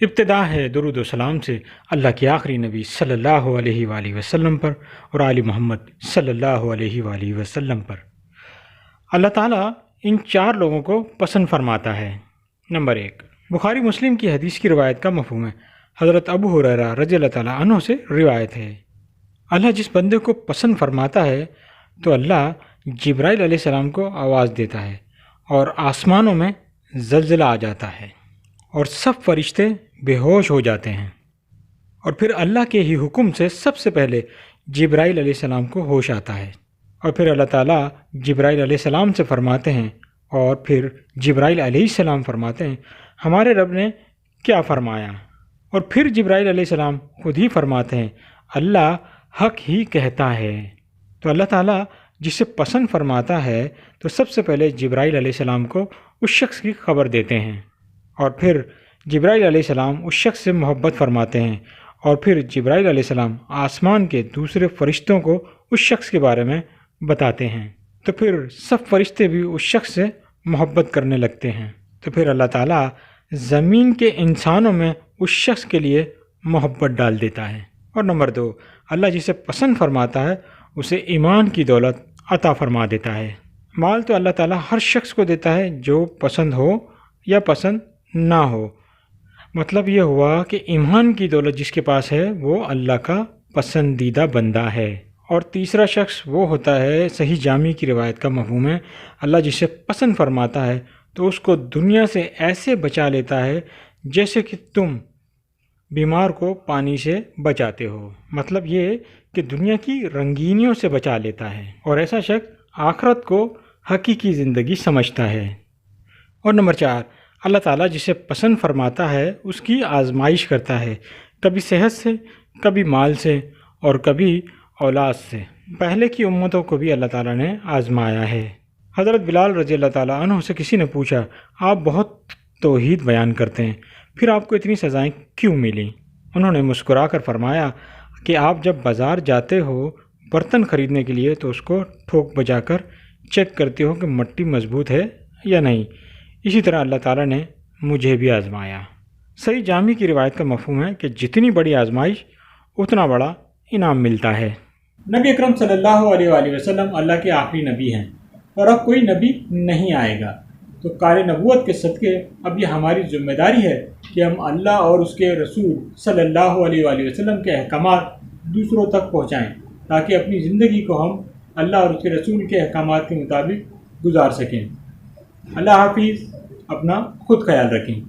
ابتدا ہے درود و سلام سے اللہ کے آخری نبی صلی اللہ علیہ وآلہ وسلم پر اور آل محمد صلی اللہ علیہ وآلہ وسلم پر۔ اللہ تعالیٰ ان چار لوگوں کو پسند فرماتا ہے۔ نمبر 1، بخاری مسلم کی حدیث کی روایت کا مفہوم ہے۔ حضرت ابو ہریرہ رضی اللہ تعالیٰ عنہ سے روایت ہے، اللہ جس بندے کو پسند فرماتا ہے تو اللہ جبرائیل علیہ السلام کو آواز دیتا ہے اور آسمانوں میں زلزلہ آ جاتا ہے اور سب فرشتے بے ہوش ہو جاتے ہیں، اور پھر اللہ کے ہی حکم سے سب سے پہلے جبرائیل علیہ السلام کو ہوش آتا ہے، اور پھر اللہ تعالیٰ جبرائیل علیہ السلام سے فرماتے ہیں، اور پھر جبرائیل علیہ السلام فرماتے ہیں ہمارے رب نے کیا فرمایا، اور پھر جبرائیل علیہ السلام خود ہی فرماتے ہیں اللہ حق ہی کہتا ہے۔ تو اللہ تعالیٰ جسے پسند فرماتا ہے تو سب سے پہلے جبرائیل علیہ السلام کو اس شخص کی خبر دیتے ہیں، اور پھر جبرائیل علیہ السلام اس شخص سے محبت فرماتے ہیں، اور پھر جبرائیل علیہ السلام آسمان کے دوسرے فرشتوں کو اس شخص کے بارے میں بتاتے ہیں، تو پھر سب فرشتے بھی اس شخص سے محبت کرنے لگتے ہیں، تو پھر اللہ تعالیٰ زمین کے انسانوں میں اس شخص کے لیے محبت ڈال دیتا ہے۔ اور نمبر 2، اللہ جسے پسند فرماتا ہے اسے ایمان کی دولت عطا فرما دیتا ہے۔ مال تو اللہ تعالیٰ ہر شخص کو دیتا ہے جو پسند ہو یا پسند نہ ہو، مطلب یہ ہوا کہ ایمان کی دولت جس کے پاس ہے وہ اللہ کا پسندیدہ بندہ ہے۔ اور تیسرا شخص وہ ہوتا ہے، صحیح جامع کی روایت کا مفہوم ہے، اللہ جسے پسند فرماتا ہے تو اس کو دنیا سے ایسے بچا لیتا ہے جیسے کہ تم بیمار کو پانی سے بچاتے ہو، مطلب یہ کہ دنیا کی رنگینیوں سے بچا لیتا ہے، اور ایسا شخص آخرت کو حقیقی زندگی سمجھتا ہے۔ اور نمبر 4، اللہ تعالیٰ جسے پسند فرماتا ہے اس کی آزمائش کرتا ہے، کبھی صحت سے، کبھی مال سے، اور کبھی اولاد سے۔ پہلے کی امتوں کو بھی اللہ تعالیٰ نے آزمایا ہے۔ حضرت بلال رضی اللہ تعالیٰ عنہ سے کسی نے پوچھا آپ بہت توحید بیان کرتے ہیں، پھر آپ کو اتنی سزائیں کیوں ملیں؟ انہوں نے مسکرا کر فرمایا کہ آپ جب بازار جاتے ہو برتن خریدنے کے لیے تو اس کو ٹھوک بجا کر چیک کرتے ہو کہ مٹی مضبوط ہے یا نہیں، اسی طرح اللہ تعالیٰ نے مجھے بھی آزمایا۔ صحیح جامع کی روایت کا مفہوم ہے کہ جتنی بڑی آزمائش اتنا بڑا انعام ملتا ہے۔ نبی اکرم صلی اللہ علیہ وآلہ وسلم اللہ کے آخری نبی ہیں اور اب کوئی نبی نہیں آئے گا، تو کار نبوت کے صدقے اب یہ ہماری ذمہ داری ہے کہ ہم اللہ اور اس کے رسول صلی اللہ علیہ وآلہ وسلم کے احکامات دوسروں تک پہنچائیں، تاکہ اپنی زندگی کو ہم اللہ اور اس کے رسول کے احکامات کے مطابق گزار سکیں۔ اللہ حافظ، اپنا خود خیال رکھیں۔